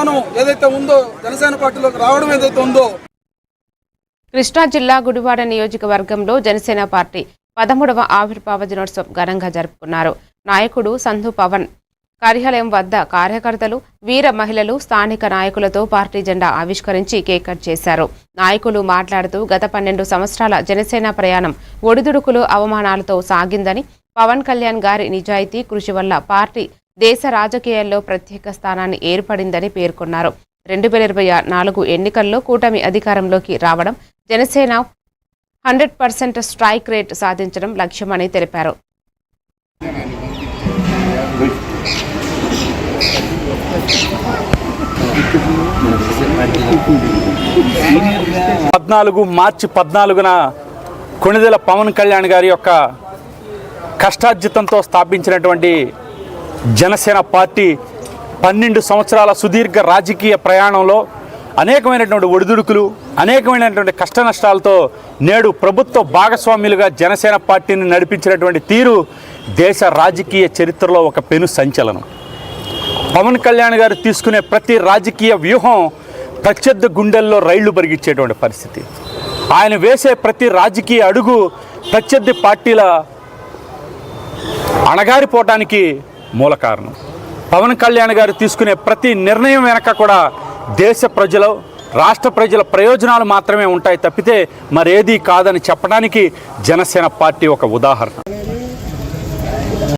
ఆహ్వానం ఏదైతే ఉందో జనసేన పార్టీలోకి రావడం ఏదైతే ఉందో. కృష్ణా జిల్లా గుడివాడ నియోజకవర్గంలో జనసేన పార్టీ 13వ ఆవిర్భావ దినోత్సవం ఘనంగా జరుపుకున్నారు. నాయకుడు సంధు పవన్ కార్యాలయం వద్ద కార్యకర్తలు, వీర మహిళలు, స్థానిక నాయకులతో పార్టీ జెండా ఆవిష్కరించి కేక్ కట్ చేశారు. నాయకులు మాట్లాడుతూ గత 12 సంవత్సరాల జనసేన ప్రయాణం ఒడిదుడుకులు, అవమానాలతో సాగిందని, పవన్ కళ్యాణ్ గారి నిజాయితీ, కృషి వల్ల పార్టీ దేశ రాజకీయాల్లో ప్రత్యేక స్థానాన్ని ఏర్పడిందని పేర్కొన్నారు. 2024 ఎన్నికల్లో కూటమి అధికారంలోకి రావడం, జనసేన 100% స్ట్రైక్ రేట్ సాధించడం లక్ష్యమని తెలిపారు. 14 మార్చి 14న కొణిదెల పవన్ కళ్యాణ్ గారి యొక్క కష్టార్జితంతో స్థాపించినటువంటి జనసేన పార్టీ 12 సంవత్సరాల సుదీర్ఘ రాజకీయ ప్రయాణంలో అనేకమైనటువంటి ఒడిదుడుకులు, అనేకమైనటువంటి కష్ట నష్టాలతో నేడు ప్రభుత్వ భాగస్వామ్యులుగా జనసేన పార్టీని నడిపించినటువంటి తీరు దేశ రాజకీయ చరిత్రలో ఒక పెను సంచలనం. పవన్ కళ్యాణ్ గారు తీసుకునే ప్రతి రాజకీయ వ్యూహం ప్రత్యర్థి గుండెల్లో రైళ్లు పరిగించేటువంటి పరిస్థితి. ఆయన వేసే ప్రతి రాజకీయ అడుగు ప్రత్యర్థి పార్టీల అణగారిపోవటానికి మూల కారణం. పవన్ కళ్యాణ్ గారు తీసుకునే ప్రతి నిర్ణయం వెనక కూడా దేశ ప్రజలు, రాష్ట్ర ప్రజల ప్రయోజనాలు మాత్రమే ఉంటాయి తప్పితే మరేదీ కాదని చెప్పడానికి జనసేన పార్టీ ఒక ఉదాహరణ.